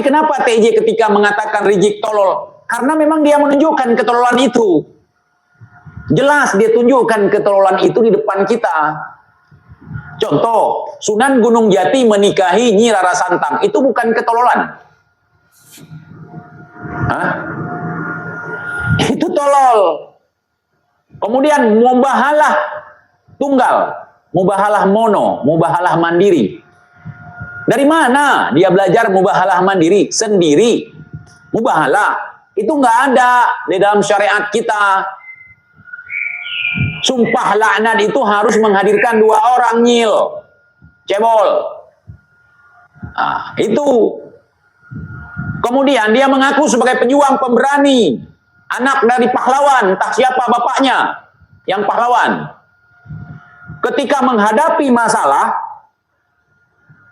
Kenapa TJ ketika mengatakan Rizik tolol? Karena memang dia menunjukkan ketololan itu. Jelas dia tunjukkan ketololan itu di depan kita. Contoh, Sunan Gunung Jati menikahi Nyi Rara Santang. Itu bukan ketololan. Hah? Itu tolol. Kemudian mubahalah tunggal, mubahalah mono, mubahalah mandiri. Dari mana dia belajar mubahalah mandiri? Sendiri. Mubahalah itu nggak ada di dalam syariat kita. Sumpah laknat itu harus menghadirkan 2 orang, Nyil. Cebol. Nah, itu. Kemudian dia mengaku sebagai pejuang pemberani. Anak dari pahlawan, entah siapa bapaknya yang pahlawan. Ketika menghadapi masalah,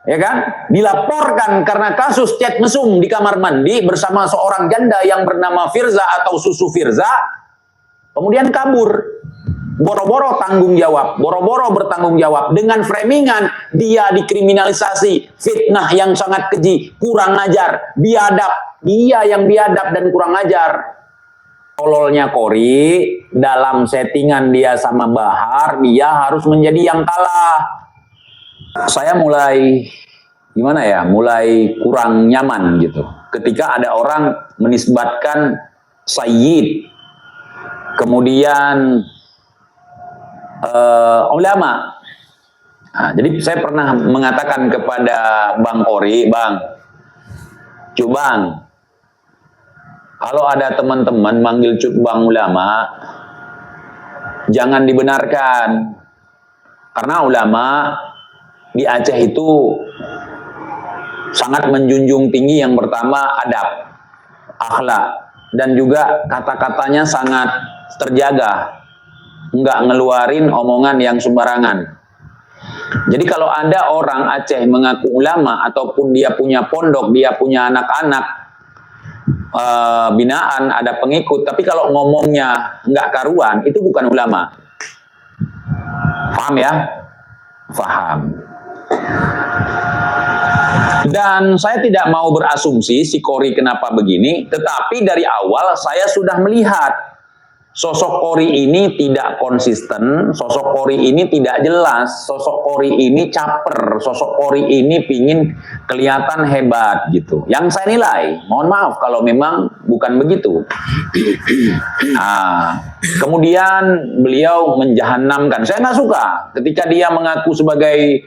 ya kan, dilaporkan karena kasus chat mesum di kamar mandi bersama seorang janda yang bernama Firza atau Susu Firza, kemudian kabur. Boro-boro tanggung jawab, boro-boro bertanggung jawab dengan framingan dia dikriminalisasi, fitnah yang sangat keji, kurang ajar, biadab, dia yang biadab dan kurang ajar. Tololnya Kori dalam settingan dia sama Bahar, dia harus menjadi yang kalah. Saya mulai gimana ya, mulai kurang nyaman gitu ketika ada orang menisbatkan Sayyid, kemudian ulama. Nah, jadi saya pernah mengatakan kepada Bang Kori, Bang, Bang, kalau ada teman-teman manggil Bang ulama, jangan dibenarkan. Karena ulama di Aceh itu sangat menjunjung tinggi yang pertama adab, akhlak, dan juga kata-katanya sangat terjaga. Nggak ngeluarin omongan yang sembarangan. Jadi kalau ada orang Aceh mengaku ulama ataupun dia punya pondok, dia punya anak-anak binaan, ada pengikut, tapi kalau ngomongnya nggak karuan, itu bukan ulama. Paham ya? Paham. Dan saya tidak mau berasumsi si Kori kenapa begini, tetapi dari awal saya sudah melihat sosok Kori ini tidak konsisten, sosok Kori ini tidak jelas, sosok Kori ini caper, sosok Kori ini pingin kelihatan hebat gitu. Yang saya nilai, mohon maaf kalau memang bukan begitu. Nah, kemudian beliau menjahannamkan. Saya nggak suka ketika dia mengaku sebagai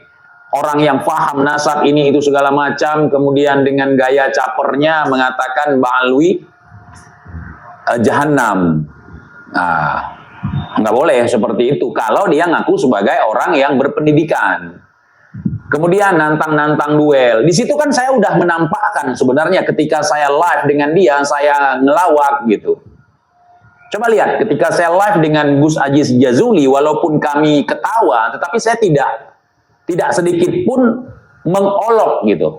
orang yang paham nasab ini itu segala macam, kemudian dengan gaya capernya mengatakan Ba'alwi jahannam. Nah, nggak boleh seperti itu kalau dia ngaku sebagai orang yang berpendidikan. Kemudian nantang-nantang duel. Di situ kan saya udah menampakkan sebenarnya ketika saya live dengan dia, saya ngelawak gitu. Coba lihat ketika saya live dengan Gus Aziz Jazuli, walaupun kami ketawa, tetapi saya tidak sedikit pun mengolok gitu.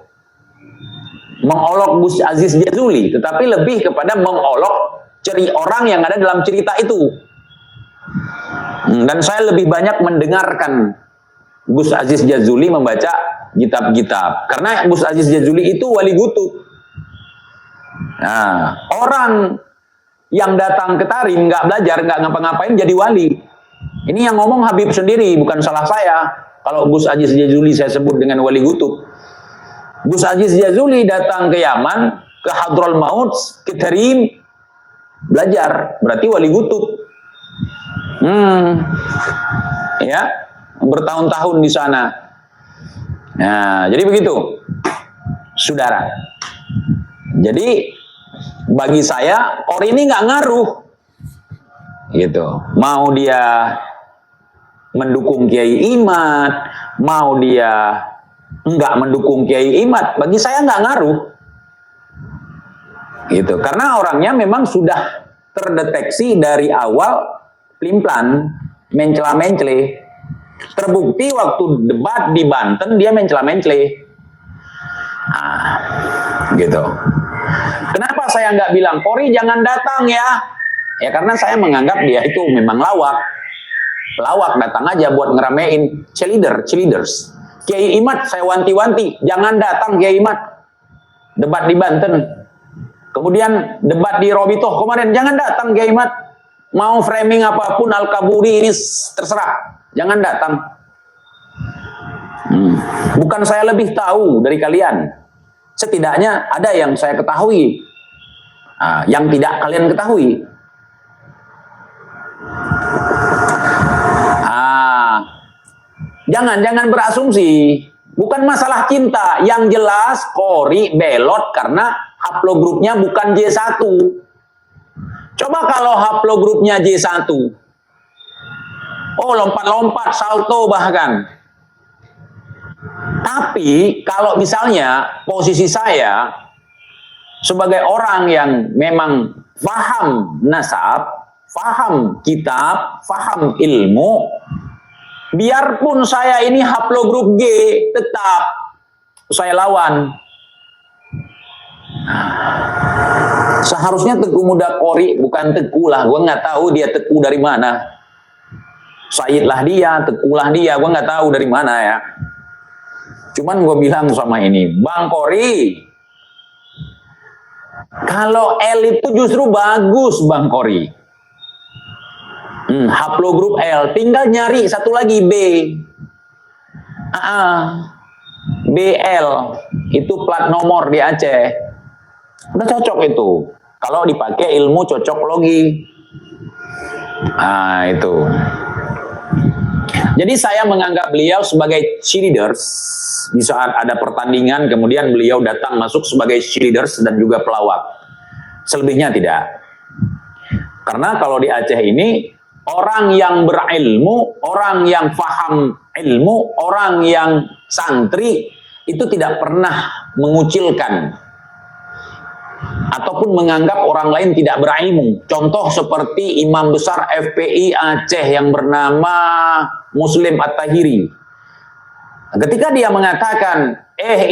Mengolok Gus Aziz Jazuli, tetapi lebih kepada mengolok ciri orang yang ada dalam cerita itu. Dan saya lebih banyak mendengarkan Gus Aziz Jazuli membaca kitab-kitab. Karena Gus Aziz Jazuli itu wali gutub. Nah, orang yang datang ke Tarim, nggak belajar, nggak ngapa-ngapain jadi wali. Ini yang ngomong Habib sendiri, bukan salah saya. Kalau Gus Aziz Jazuli saya sebut dengan wali gutub. Gus Aziz Jazuli datang ke Yaman, ke Hadrol Maut, ke Tarim, belajar, berarti wali gutub. Ya, bertahun-tahun di sana. Nah, jadi begitu, saudara. Jadi bagi saya Kori ini nggak ngaruh, gitu. Mau dia mendukung Kiai Imad, mau dia nggak mendukung Kiai Imad, bagi saya nggak ngaruh. Gitu. Karena orangnya memang sudah terdeteksi dari awal plimplan, mencela-mencele. Terbukti waktu debat di Banten dia mencela-mencele. Nah, gitu. Kenapa saya nggak bilang Kori jangan datang ya? Ya karena saya menganggap dia itu memang lawak. Pelawak datang aja buat ngeramein cheerleaders. Kiai Imad saya wanti-wanti, jangan datang Kiai Imad. debat di Banten. Kemudian debat di Robitoh kemarin. Jangan datang Kiai Mat. Mau framing apapun Al-Kaburi ini terserah. Jangan datang. Bukan saya lebih tahu dari kalian. Setidaknya ada yang saya ketahui. Yang tidak kalian ketahui. Jangan berasumsi. Bukan masalah cinta. Yang jelas Qori belot karena haplogrupnya bukan J1. Coba kalau haplogrupnya J1. Oh, lompat-lompat, salto bahkan. Tapi kalau misalnya posisi saya sebagai orang yang memang paham nasab, paham kitab, paham ilmu, biarpun saya ini haplogrup G, tetap saya lawan. Seharusnya Teguh Muda Qori, bukan Teguh lah. Gue nggak tahu dia Teguh dari mana. Said lah dia, Teguh lah dia. Gue nggak tahu dari mana ya. Cuman gue bilang sama ini, Bang Qori, kalau L itu justru bagus Bang Qori. Haplogrup L, tinggal nyari satu lagi B. BL, itu plat nomor di Aceh. Udah cocok itu. Kalau dipakai ilmu cocok logi. Itu. Jadi saya menganggap beliau sebagai cheerleaders. Di saat ada pertandingan, kemudian beliau datang masuk sebagai cheerleaders dan juga pelawak. Selebihnya tidak. Karena kalau di Aceh ini, orang yang berilmu, orang yang paham ilmu, orang yang santri, itu tidak pernah mengucilkan ataupun menganggap orang lain tidak berilmu. Contoh seperti imam besar FPI Aceh yang bernama Muslim At-Tahiri. Ketika dia mengatakan,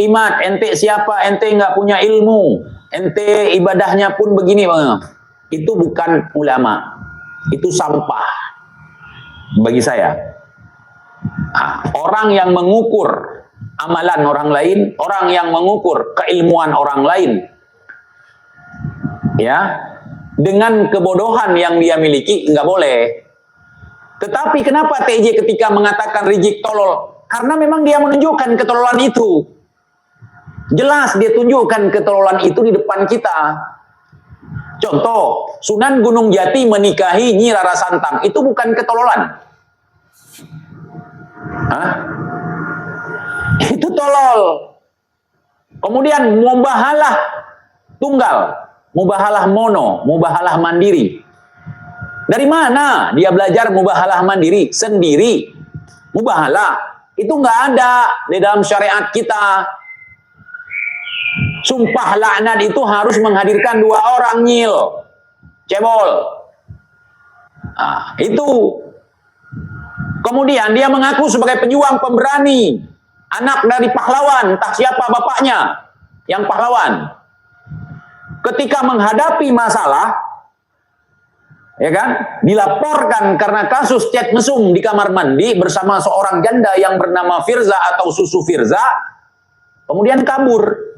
Imat, ente siapa? Ente nggak punya ilmu. Ente ibadahnya pun begini. Itu bukan ulama. Itu sampah bagi saya. Orang yang mengukur amalan orang lain, orang yang mengukur keilmuan orang lain, ya, dengan kebodohan yang dia miliki, nggak boleh. Tetapi kenapa TJ ketika mengatakan Rizik tolol? Karena memang dia menunjukkan ketololan itu. Jelas dia tunjukkan ketololan itu di depan kita. Contoh, Sunan Gunung Jati menikahi Nyi Rara Santang. Itu bukan ketololan. Itu tolol. Kemudian mubahalah tunggal, mubahalah mono, mubahalah mandiri. Dari mana dia belajar mubahalah mandiri? Sendiri. Mubahalah itu nggak ada di dalam syariat kita. Sumpah laknat itu harus menghadirkan 2 orang nyil, cebol. Itu. Kemudian dia mengaku sebagai pejuang pemberani, anak dari pahlawan, entah siapa bapaknya yang pahlawan. Ketika menghadapi masalah, ya kan, dilaporkan karena kasus chat mesum di kamar mandi bersama seorang janda yang bernama Firza atau Susu Firza, kemudian kabur.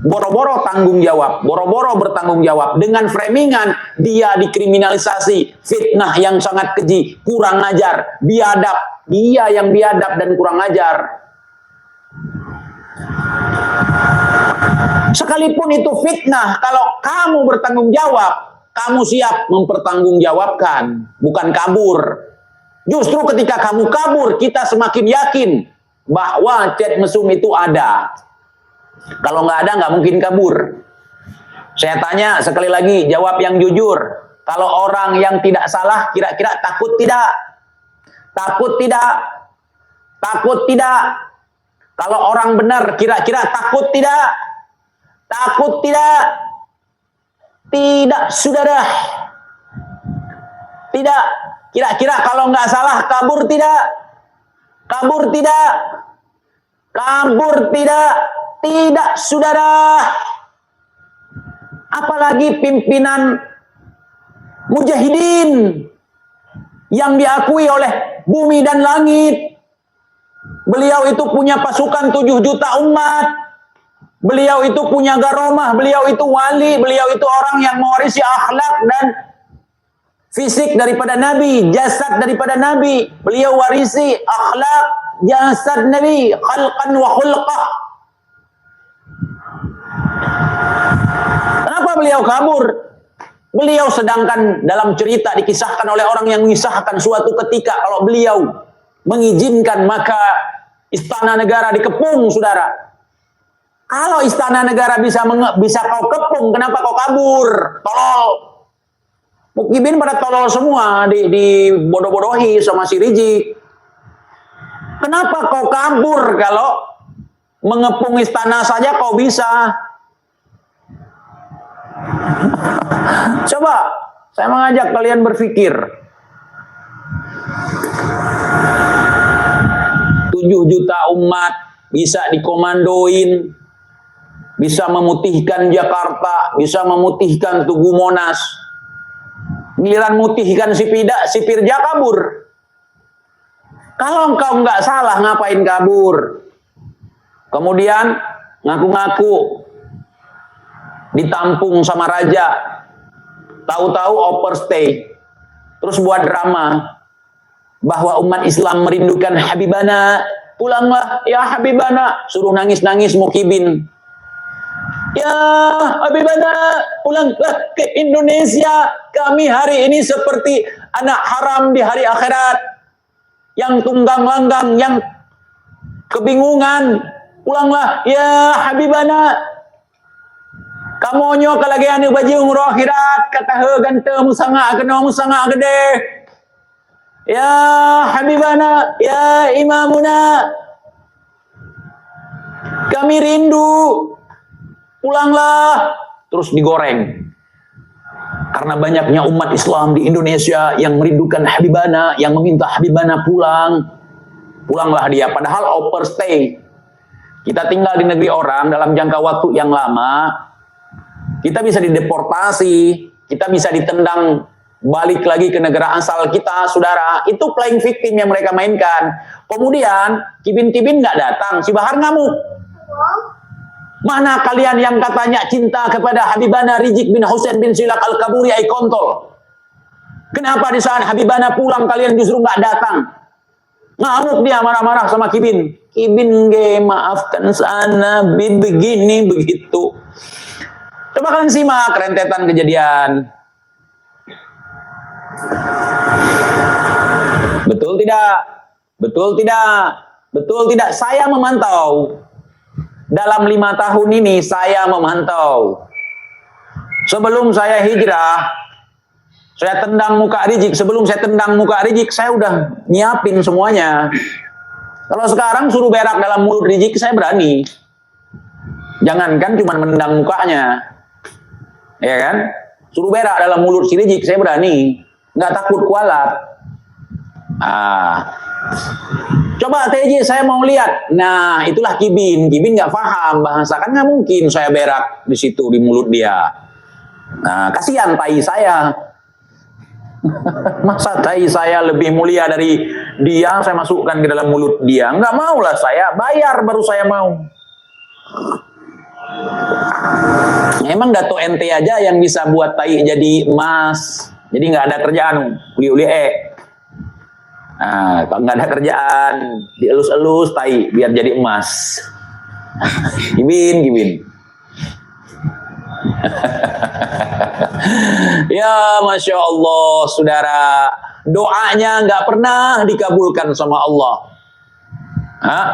Boro-boro tanggung jawab, boro-boro bertanggung jawab dengan framingan dia dikriminalisasi, fitnah yang sangat keji, kurang ajar, biadab, dia yang biadab dan kurang ajar. Sekalipun itu fitnah, kalau kamu bertanggung jawab, kamu siap mempertanggungjawabkan, bukan kabur. Justru ketika kamu kabur, kita semakin yakin bahwa chat mesum itu ada. Kalau nggak ada, nggak mungkin kabur. Saya tanya sekali lagi, jawab yang jujur. Kalau orang yang tidak salah, kira-kira takut tidak? Takut tidak? Takut tidak? Kalau orang benar, kira-kira takut tidak? Takut tidak? Tidak, saudara. Tidak. Kira-kira kalau nggak salah, kabur tidak? Kabur tidak? Kabur tidak? Tidak, saudara. Apalagi pimpinan mujahidin yang diakui oleh bumi dan langit. Beliau itu punya pasukan 7 juta umat. Beliau itu punya garomah, beliau itu wali, beliau itu orang yang mewarisi akhlak dan fisik daripada Nabi, jasad daripada Nabi. Beliau warisi akhlak, jasad Nabi, khalqan wa khulqah. Kenapa beliau kabur? Beliau sedangkan dalam cerita dikisahkan oleh orang yang mengisahkan suatu ketika kalau beliau mengizinkan maka istana negara dikepung, saudara. Kalau istana negara bisa kau kepung, kenapa kau kabur? Tolol. Mukibin pada tolol semua, di bodoh-bodohi sama si Rizik. Kenapa kau kabur kalau mengepung istana saja kau bisa? Coba, saya mengajak kalian berpikir. 7 juta umat bisa dikomandoin, bisa memutihkan Jakarta, bisa memutihkan Tugu Monas. Giliran mutihkan si Pirja kabur. Kalau engkau nggak salah, ngapain kabur? Kemudian ngaku-ngaku ditampung sama raja, tahu-tahu overstay, terus buat drama bahwa umat Islam merindukan Habibana, pulanglah ya Habibana, suruh nangis-nangis Mukibin. Ya Habibana, pulanglah ke Indonesia, kami hari ini seperti anak haram di hari akhirat, yang tunggang langgang, yang kebingungan. Pulanglah ya Habibana, kamu nyo kalagi anu baju umroh akhirat, kata he gante musanga kena musanga gede. Ya Habibana, ya Imamuna, kami rindu, pulanglah. Terus digoreng. Karena banyaknya umat Islam di Indonesia yang merindukan Habibana, yang meminta Habibana pulang. Pulanglah dia, padahal overstay. Kita tinggal di negeri orang dalam jangka waktu yang lama, kita bisa dideportasi, kita bisa ditendang balik lagi ke negara asal kita, saudara. Itu playing victim yang mereka mainkan. Kemudian Kibin-Kibin nggak datang, si Bahar ngamuk. Mana kalian yang katanya cinta kepada Habibana Rizik bin Hussein bin Silak Al-Kaburi ai kontol? Kenapa di saat Habibana pulang kalian justru nggak datang? Ngamuk dia, marah-marah sama Kibin. Kibin maafkan sana, begini begitu. Coba kalian simak rentetan kejadian. Betul tidak? Betul tidak? Betul tidak? Saya memantau. Dalam 5 tahun ini saya memantau. Sebelum saya hijrah, saya tendang muka Rizik. Sebelum saya tendang muka Rizik, saya udah nyiapin semuanya. Kalau sekarang suruh berak dalam mulut Rizik, saya berani. Jangankan cuma menendang mukanya. Ya kan? Suruh berak dalam mulut si Rizik, saya berani. Nggak takut kualat. Coba TJ saya mau lihat. Nah, itulah Kibin. Kibin nggak paham bahasa, kan nggak mungkin saya berak di situ di mulut dia. Nah, kasihan tai saya. Masa tai saya lebih mulia dari dia, saya masukkan ke dalam mulut dia? Nggak mau lah saya, bayar baru saya mau. Emang Dato ente aja yang bisa buat tai jadi emas. Jadi nggak ada kerjaan, uli-uli Nah, kalau nggak ada kerjaan, dielus-elus tai biar jadi emas. Kibin. Ya, Masya Allah, saudara. Doanya nggak pernah dikabulkan sama Allah.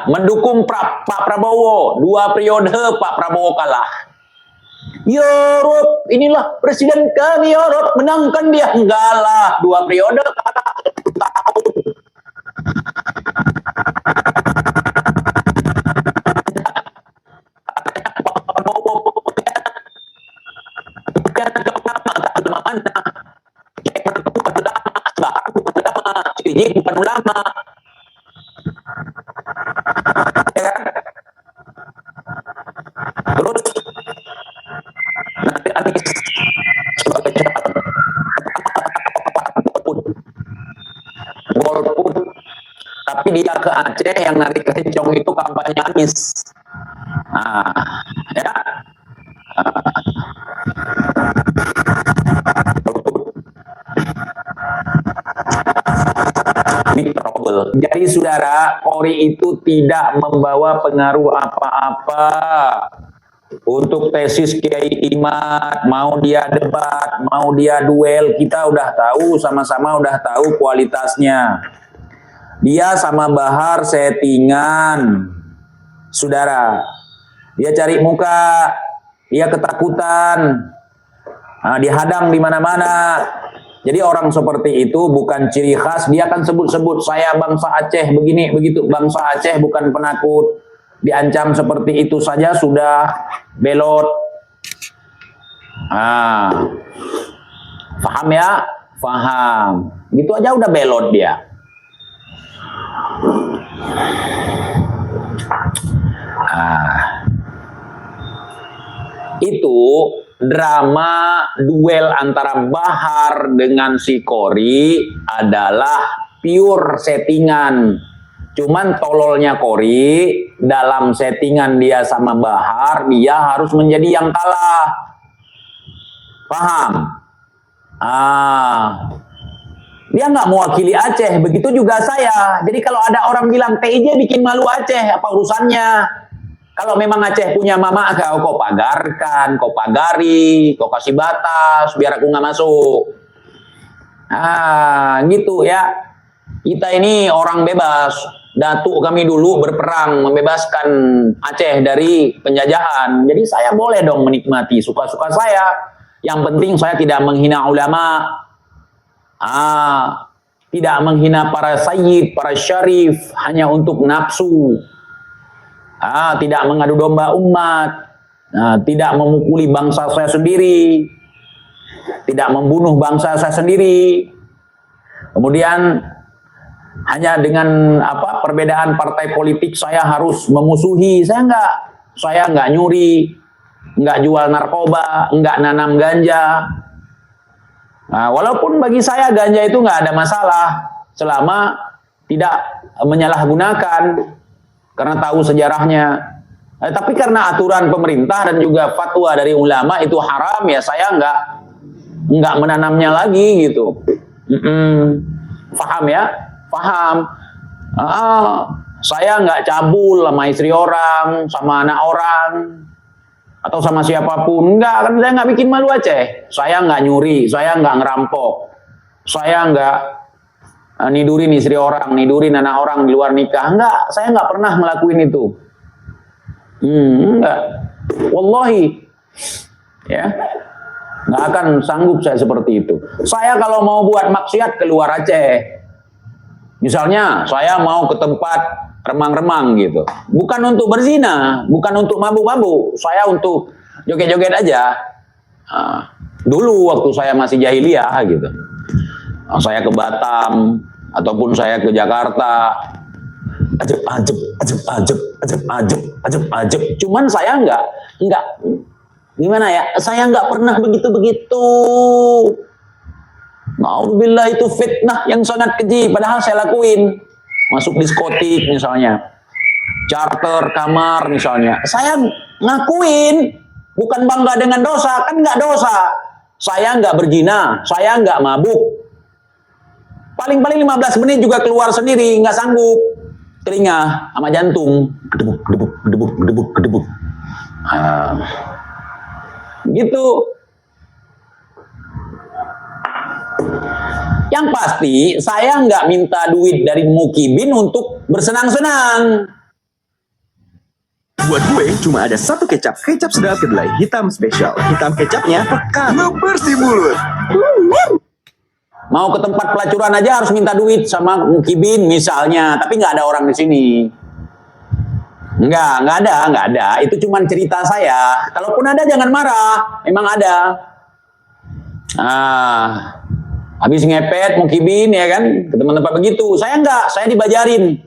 Mendukung Pak Prabowo, 2 periode Pak Prabowo kalah. Ya Rob, inilah presiden kami, ya Rob, menangkan dia. Enggak lah, 2 periode kalah 1 tahun. Bukan ulama. Ya. Terus nanti Anies sebagai golput, tapi dia ke Aceh yang narik kencong itu kampanye Anies. Nah, ya. Jadi saudara, kori itu tidak membawa pengaruh apa-apa untuk tesis Kiai Imad, mau dia debat, mau dia duel, kita udah tahu, sama-sama udah tahu kualitasnya. Dia sama Bahar settingan, saudara. Dia cari muka, dia ketakutan, dihadang di mana-mana. Jadi orang seperti itu bukan ciri khas, dia akan sebut-sebut saya bangsa Aceh begini begitu, bangsa Aceh bukan penakut. Diancam seperti itu saja sudah belot. Paham ya? Paham. Gitu aja udah belot dia. Itu drama duel antara Bahar dengan si Kori adalah pure settingan. Cuman tololnya Kori, dalam settingan dia sama Bahar, dia harus menjadi yang kalah. Paham? Dia nggak mewakili Aceh, begitu juga saya. Jadi kalau ada orang bilang TIJ bikin malu Aceh, apa urusannya? Kalau memang Aceh punya mama kau pagarkan, kau pagari, kau kasih batas, biar aku nggak masuk. Gitu ya. Kita ini orang bebas. Datuk kami dulu berperang membebaskan Aceh dari penjajahan. Jadi saya boleh dong menikmati suka-suka saya. Yang penting saya tidak menghina ulama. Tidak menghina para sayyid, para syarif hanya untuk nafsu. Tidak mengadu domba umat, tidak memukuli bangsa saya sendiri, tidak membunuh bangsa saya sendiri. Kemudian hanya dengan perbedaan partai politik saya harus memusuhi. Saya nggak nyuri, nggak jual narkoba, nggak nanam ganja. Walaupun bagi saya ganja itu nggak ada masalah selama tidak menyalahgunakan. Karena tahu sejarahnya. Tapi karena aturan pemerintah dan juga fatwa dari ulama itu haram, ya saya nggak menanamnya lagi gitu. Paham ya? Paham. Saya nggak cabul sama istri orang, sama anak orang, atau sama siapapun. Enggak, kan saya nggak bikin malu Aceh. Saya nggak nyuri, saya nggak ngerampok, saya nggak nidurin istri orang, nidurin anak orang di luar nikah. Enggak, saya nggak pernah ngelakuin itu. Enggak. Wallahi. Ya. Nggak akan sanggup saya seperti itu. Saya kalau mau buat maksiat keluar Aceh. Misalnya, saya mau ke tempat remang-remang gitu. Bukan untuk berzina, bukan untuk mabuk-mabuk. Saya untuk joget-joget aja. Dulu waktu saya masih jahiliyah gitu. Saya ke Batam ataupun saya ke Jakarta, ajeb. Cuman saya enggak gimana ya? Saya enggak pernah begitu. Nauzubillah, itu fitnah yang sangat keji. Padahal saya lakuin. Masuk diskotik misalnya, charter kamar misalnya. Saya ngakuin, bukan bangga dengan dosa, kan enggak dosa. Saya enggak berzina, saya enggak mabuk. Paling-paling 15 menit juga keluar sendiri, nggak sanggup. Telinga sama jantung. Gedebuk. Gitu. Yang pasti, saya nggak minta duit dari Mukibin untuk bersenang-senang. Buat gue cuma ada satu kecap sedap kedelai hitam spesial. Hitam kecapnya pekat, ngebersih mulut. Mau ke tempat pelacuran aja harus minta duit sama Mukibin misalnya, tapi nggak ada orang di sini. Nggak ada. Itu cuma cerita saya. Kalaupun ada jangan marah, memang ada. Habis ngepet Mukibin ya kan, ke tempat-tempat begitu. Saya nggak, saya dibayarin.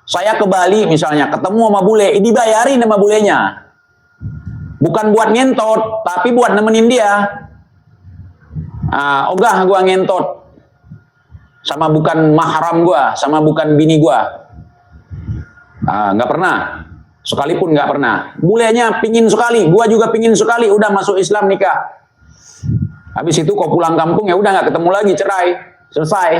Saya ke Bali misalnya, ketemu sama bule, dibayarin sama bulenya. Bukan buat ngentot, tapi buat nemenin dia. Ogah gua ngentot, sama bukan mahram gua, sama bukan bini gua. Nggak pernah, sekalipun nggak pernah. Bulenya pingin sekali, gua juga pingin sekali. Udah masuk Islam nikah. Habis itu kok pulang kampung ya udah nggak ketemu lagi, cerai, selesai.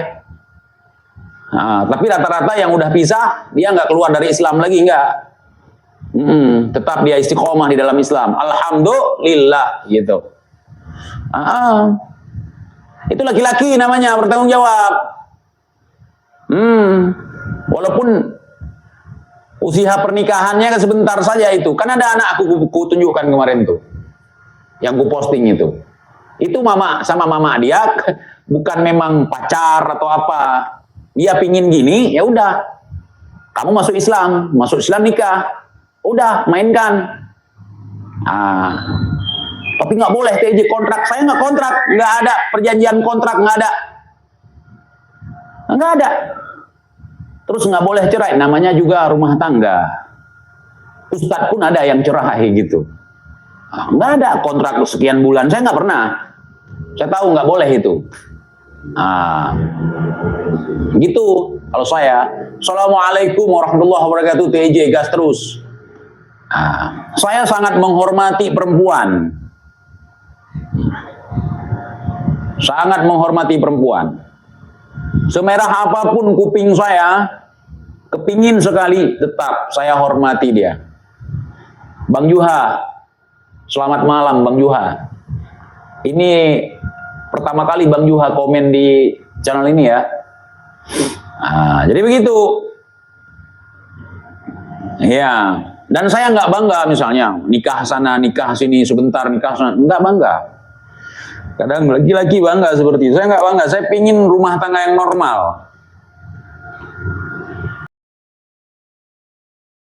Tapi rata-rata yang udah pisah, dia nggak keluar dari Islam lagi, nggak. Tetap dia istiqomah di dalam Islam. Alhamdulillah, gitu. Itu laki-laki namanya, bertanggung jawab. Walaupun usia pernikahannya kan sebentar saja itu. Kan ada anak aku tunjukkan kemarin tuh, yang aku posting itu. Itu mama sama mama dia bukan memang pacar atau apa. Dia pingin gini, ya udah. Kamu masuk Islam nikah. Udah, mainkan. Tapi nggak boleh TJ kontrak. Saya nggak kontrak, nggak ada perjanjian kontrak, nggak ada. Terus nggak boleh cerai, namanya juga rumah tangga. Ustadz pun ada yang cerai gitu. Nggak ada kontrak sekian bulan, saya nggak pernah. Saya tahu nggak boleh itu. Gitu kalau saya. Assalamualaikum warahmatullahi wabarakatuh. TJ gas terus. Saya sangat menghormati perempuan. Sangat menghormati perempuan. Semerah apapun kuping saya, kepingin sekali, tetap saya hormati dia. Bang Juha, selamat malam Bang Juha. Ini pertama kali Bang Juha komen di channel ini ya. Jadi begitu. Ya, dan saya nggak bangga misalnya nikah sana, nikah sini sebentar, nikah sana, nggak bangga. Kadang laki-laki bangga seperti itu. Saya nggak bangga. Saya pingin rumah tangga yang normal.